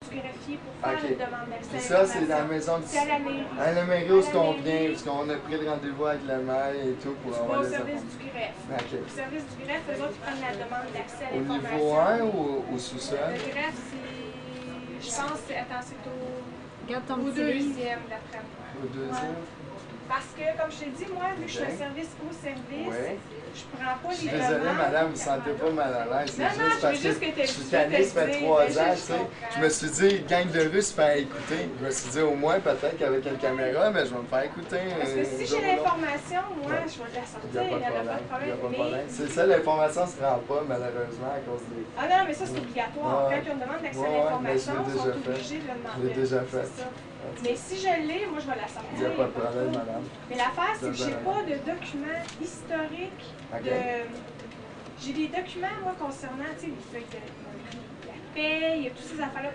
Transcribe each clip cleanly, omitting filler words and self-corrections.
du greffier pour faire une demande d'accès Puis à ça, c'est l'information. dans la maison de... C'est à la mairie. À la mairie où À est-ce la qu'on mairie. vient, parce qu'on a pris le rendez-vous avec le maire et tout pour Tu vas avoir au les service informations. du greffe. OK. Le service du greffe, eux autres, ils prennent la demande d'accès à Au l'information. niveau 1 ou au sous-sol? Le greffe, c'est... Je pense, attends, c'est Regarde ton au petit livre. deuxième, d'après moi. Au deuxième? Parce que, comme je t'ai dit, moi, vu que je suis un service au service, Oui. je prends pas Je suis les désolé, demandes. madame, vous ne sentez pas mal à l'aise. C'est Non, non, juste parce je veux juste que je suis tanné, ça fait 3 ans, tu sais. Je me suis dit, gang de rue se faire écouter. Je me suis dit, au moins, peut-être qu'avec une caméra, mais je vais me faire écouter. Parce que si j'ai l'information, moi, je vais la sortir, il n'y en a pas de problème. Mais... C'est ça, l'information ne se rend pas, malheureusement, à cause des... Ah non, mais ça, c'est obligatoire. Quand on demande d'accès à l'information, ils sont obligés de le demander. Je l'ai déjà fait. Mais si je l'ai, moi, je vais la sortir. Il n'y a pas de problème, madame. Mais l'affaire, c'est que je n'ai pas de documents historiques de... J'ai des documents, moi, concernant, tu sais, les feuilles de la paie, toutes ces affaires-là.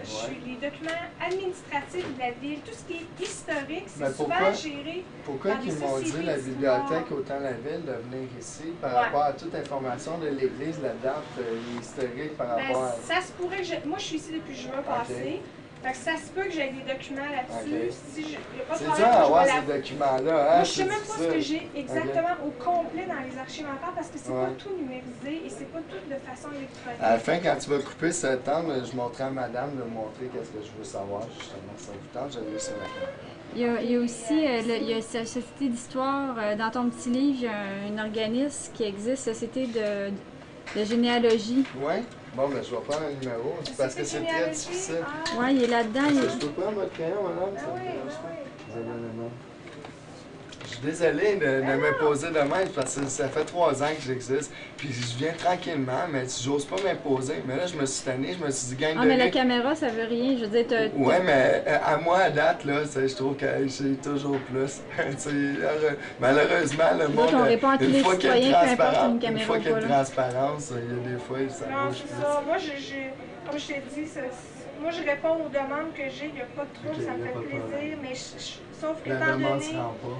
Les documents administratifs de la ville, tout ce qui est historique, c'est souvent géré. Pourquoi ils m'ont dit, la bibliothèque, autant la ville, de venir ici par rapport à toute information de l'église, la date historique par rapport à... Ça se pourrait que moi, je suis ici depuis juin passé. Fait que ça se peut que j'ai des documents là-dessus. Si il n'y a pas de problème, c'est dur à avoir ces documents-là. Hein? Moi, je ne sais même pas ce que j'ai exactement au complet dans les archives encore parce que c'est pas tout numérisé et c'est pas tout de façon électronique. À la fin, quand tu vas couper ce temps, je montrerai à madame de montrer qu'est-ce que je veux savoir, justement. Ça vous tente, je l'ai sur la caméra. Il y a aussi il y a la Société d'histoire. Dans ton petit livre, il y a un organisme qui existe, Société de généalogie. Oui? Bon, ben je vais prendre un numéro, parce que c'est très difficile. Oui, il est là-dedans. Je peux prendre votre crayon, madame? Ça me dérange pas. Je suis désolé de m'imposer de même, parce que ça fait 3 ans que j'existe. Puis je viens tranquillement, mais j'ose pas m'imposer. Mais là, je me suis tanné, je me suis dit, gang de mais la caméra, ça veut rien. Je veux dire, oui, mais à moi, à date, là, je trouve que j'ai toujours plus. Malheureusement, le monde, une fois qu'il y a une transparence, il y a des fois, ça bouge plus. Ça. Moi, comme je t'ai dit, moi, je réponds aux demandes que j'ai. Il n'y a pas de trouble, ça me fait plaisir. Mais sauf que la demande se rend pas.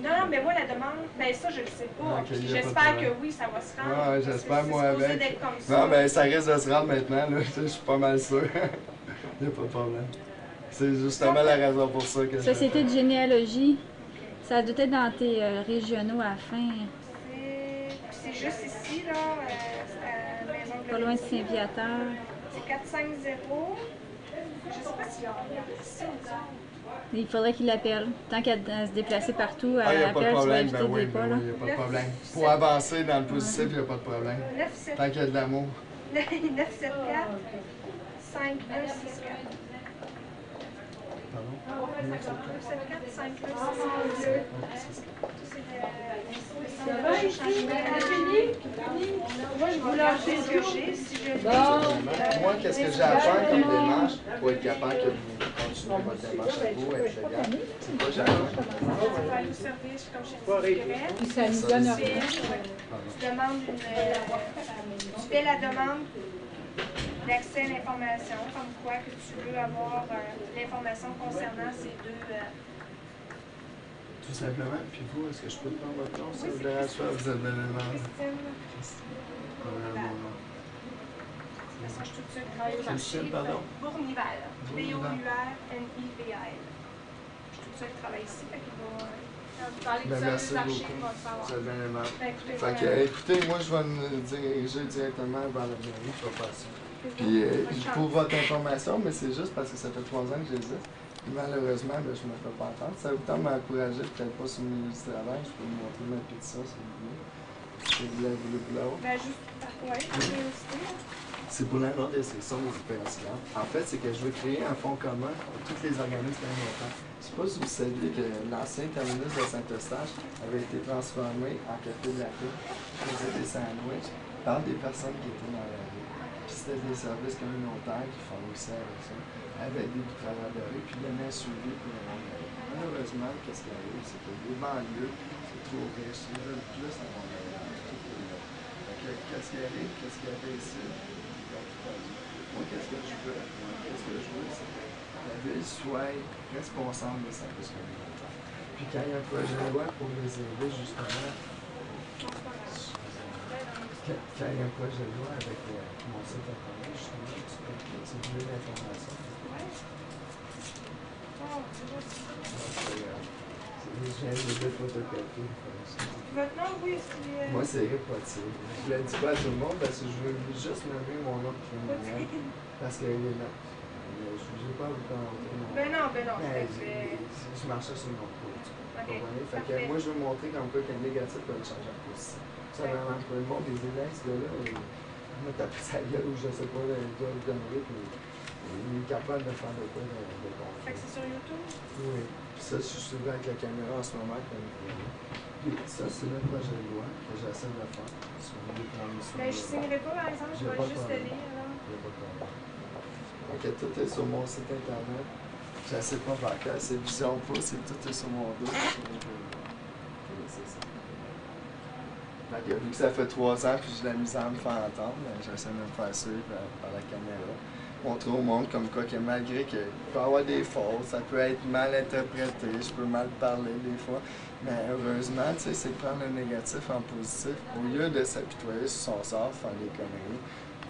Non, mais moi, la demande, ben ça, je le sais pas. J'espère que oui, ça va se rendre. Ouais, j'espère, moi, avec. Non, ben ça risque de se rendre maintenant, là. Je suis pas mal sûr. Il n'y a pas de problème. C'est justement la raison pour ça que Société de généalogie, ça doit être dans tes régionaux à la fin. C'est juste ici, là. C'est à la maison de pas loin de Saint-Viateur. C'est 450. Je sais pas s'il y a ici ou ça. Il faudrait qu'il l'appelle. Tant qu'à se déplacer partout, il n'y a pas de problème, ben oui, il n'y a pas de problème. Pour avancer dans le positif, il n'y a pas de problème. Tant qu'il y a de l'amour. 974 5164. Pardon? 974 5164. Moi, je vous lâche ce que j'ai. Si je moi, qu'est-ce que j'ai à faire comme démarche pour être capable que vous continuez votre démarche à vous, être légal? C'est quoi j'ai à faire? Aller au service, comme je te Ça nous donne rien. Tu demandes tu fais la demande d'accès à l'information, comme quoi que tu veux avoir l'information concernant ces deux... Tout simplement. Puis vous, est-ce que je peux prendre votre nom? Ça vous dérange pas? Vous êtes bien aimable. Christine. Je suis tout de suite travailler au marché. Bournival. B-O-U-R-N-I-V-A-L. Je suis tout de suite travailler ici. Merci beaucoup. Vous êtes bien aimable. Écoutez, moi, je vais me diriger directement vers la mairie. Je vais faire ça. Puis, pour votre information, mais c'est juste parce que ça fait 3 ans que j'existe. Malheureusement, je ne me fais pas entendre. Ça vous tente de m'encourager, peut-être pas sur le milieu du travail. Je peux vous montrer ma pizza, si vous voulez. Si vous voulez, ben, juste par c'est pour la non-destruction des opérations. En fait, c'est que je veux créer un fonds commun pour tous les organismes alimentaires. Je ne sais pas si vous saviez que l'ancien terminus de Saint-Eustache avait été transformé en café de la paix. Je faisais des sandwichs par des personnes qui étaient dans la rue. Puis c'était des services communautaires qui fournissaient avec ça, avec des travailleurs de rue, puis donnaient un suivi pour le monde. Malheureusement, qu'est-ce qui arrive, c'est que les banlieues, c'est trop riche, ils veulent plus avoir de qu'est-ce qui arrive, qu'est-ce qui arrive ici? Moi, qu'est-ce que je veux? C'est que la ville soit responsable des services communautaires. Puis quand il y a un projet de loi pour les aider, justement, quand il y a un projet de loi avec mon site internet, justement, tu veux l'information. Je viens de photocopier. Votre nom, oui, c'est... Moi, c'est Eric Potier. Je le dis pas à tout le monde parce que je veux juste nommer mon nom criminel. Parce qu'il est là. Je n'ai pas vous commenter mon nom. Ben non, Mais c'est fait. je marchais sur mon coach. Ok, Fait que moi, je veux montrer comme quoi qu'un négatif peut être changé en positif. Ça, vraiment, pour le monde, les élèves, ce gars-là, il m'a tapé sa gueule ou je sais pas, il doit le donner, puis il est capable de faire de quoi de bon. Fait que c'est sur YouTube? Oui. Puis ça, je suis souvent avec la caméra en ce moment, comme vous voyez. Puis ça, c'est le projet de loi que j'essaie de faire. Ben, je signerai pas, par exemple, je vais juste le lire, là. Donc, tout est sur mon site internet. Je sais pas par cœur, c'est Vision Pouce, c'est tout est sur mon dos. C'est ça. Donc, vu que ça fait 3 ans puis j'ai de la misère à me faire entendre, j'essaie de me faire suivre par la caméra. Montrer au monde comme quoi que malgré qu'il peut y avoir des fautes, ça peut être mal interprété, je peux mal parler des fois, mais heureusement, tu sais, c'est de prendre le négatif en positif au lieu de s'apitoyer sur son sort, faire des conneries,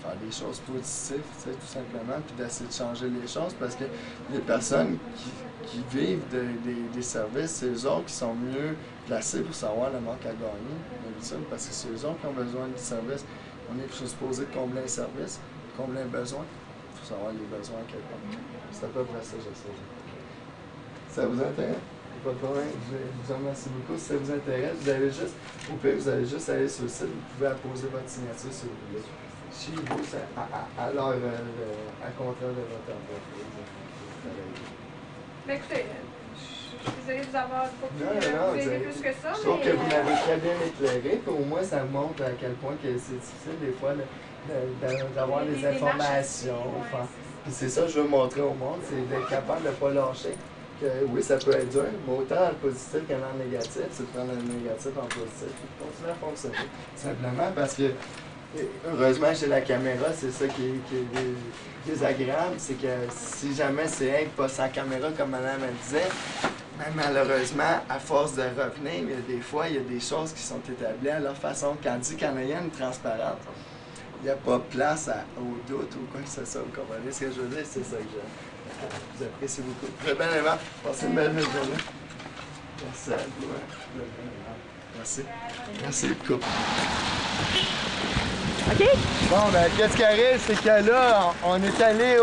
faire des choses positives, tu sais, tout simplement, puis d'essayer de changer les choses parce que les personnes qui vivent des services, c'est eux autres qui sont mieux placés pour savoir le manque à gagner, d'habitude, parce que c'est eux autres qui ont besoin du service. On est supposé combler un service, combler un besoin. Il faut savoir les besoins à quelqu'un. C'est à peu près ça, j'essaie. Ça vous intéresse? Pas de problème. Je vous remercie beaucoup. Si ça vous intéresse, vous avez juste, au pire, vous allez juste aller sur le site, vous pouvez apposer votre signature si vous voulez. Chez vous, c'est à l'heure, à contraire de votre entreprise. Ben écoutez, je suis désolée de vous avoir pas pu vous aider plus que ça, je trouve mais... que vous m'avez très bien éclairé, puis au moins ça montre à quel point que c'est difficile des fois d'avoir des informations. Puis c'est ça que je veux montrer au monde, c'est d'être capable de ne pas lâcher. Que oui, ça peut être dur, mais autant dans le positif que dans le négatif, c'est de prendre le négatif en positif et de continuer à fonctionner. Simplement parce que, heureusement, j'ai la caméra, c'est ça qui est désagréable, c'est que si jamais c'est pas sans caméra, comme madame elle disait, mais malheureusement, à force de revenir, des fois, il y a des choses qui sont établies à leur façon. Quand on dit qu'il y en a une transparente, il n'y a pas place au doute ou quoi que ce soit. Vous comprenez ce que je veux dire? C'est ça que je vous apprécie beaucoup. Très bien, Eva. Passez une belle journée. Merci à vous. Merci. Merci, couple. OK? Bon, ben, qu'est-ce qui arrive, c'est que là, on est allé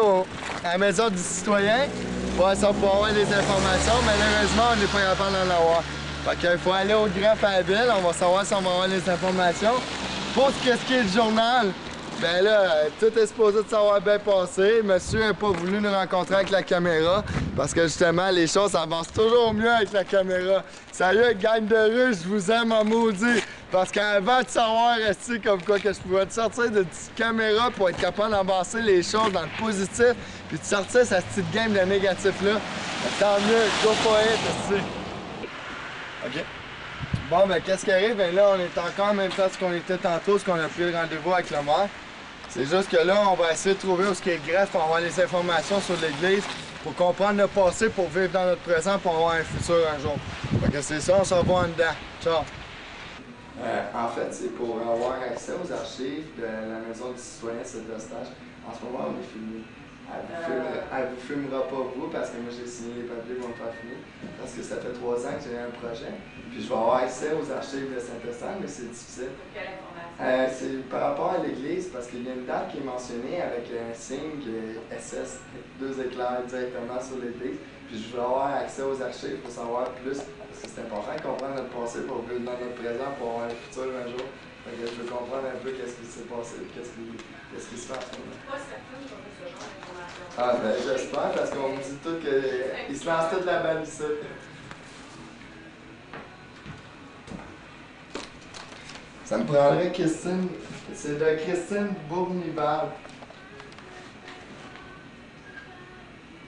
à la maison du citoyen voir si on peut avoir des informations. Malheureusement, on n'est pas capable d'en avoir. Fait qu'il faut aller au greffe à la ville, on va savoir si on va avoir les informations. Pour ce qui est du journal, ben là, tout est supposé de savoir bien passer. Monsieur n'a pas voulu nous rencontrer avec la caméra parce que justement, les choses avancent toujours mieux avec la caméra. Sérieux, gang de rue, je vous aime en maudit. Parce qu'avant de savoir rester comme quoi que je pouvais te sortir de petite caméra pour être capable d'avancer les choses dans le positif, puis de sortir cette petite game de négatif-là, ben, tant mieux, go for it, merci. OK. Bon, ben, qu'est-ce qui arrive? Ben là, on est encore en même temps ce qu'on était tantôt, ce qu'on a pris le rendez-vous avec le maire. C'est juste que là, on va essayer de trouver où ce qui est le greffe pour avoir les informations sur l'église, pour comprendre le passé, pour vivre dans notre présent, pour avoir un futur un jour. Fait que c'est ça, on s'en va en dedans. Ciao! En fait, c'est pour avoir accès aux archives de la Maison du citoyen Saint-Eustache. En ce moment, on est filmé. Elle vous filmera pas vous, parce que moi j'ai signé les papiers qui vont pas finir, parce que ça fait 3 ans que j'ai un projet. Puis je vais avoir accès aux archives de Saint-Eustache, mais c'est difficile. Quelle information? C'est par rapport à l'église, parce qu'il y a une date qui est mentionnée avec un signe SS, 2 éclairs directement sur l'église. Puis je vais avoir accès aux archives pour savoir plus, parce que c'est important de comprendre notre passé pour vivre dans notre présent, pour avoir un futur un jour. Fait que je veux comprendre un peu qu'est-ce qui s'est passé, qu'est-ce qui se passe. Pas certaine qu'on a ce genre d'information. Ah ben j'espère, parce qu'on me dit tout qu'ils se lancent toute la balle ici. Ça me prendrait Christine, c'est de Christine Bournival.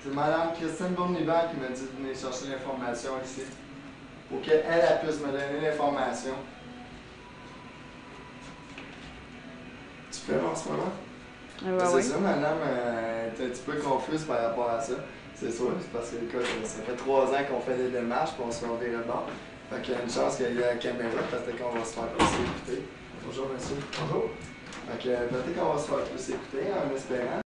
C'est Madame Christine Bournival qui m'a dit de venir chercher l'information ici. Pour qu'elle puisse me donner l'information. Tu fais en ce moment? C'est ça, madame est un petit peu confuse par rapport à ça. C'est sûr, c'est parce que écoute, ça fait 3 ans qu'on fait des démarches et on se fait virer le bord. Fait qu'il y a une chance qu'il y ait la caméra, peut-être qu'on va se faire plus écouter. Bonjour monsieur. Bonjour. Fait que peut-être qu'on va se faire plus écouter en espérant.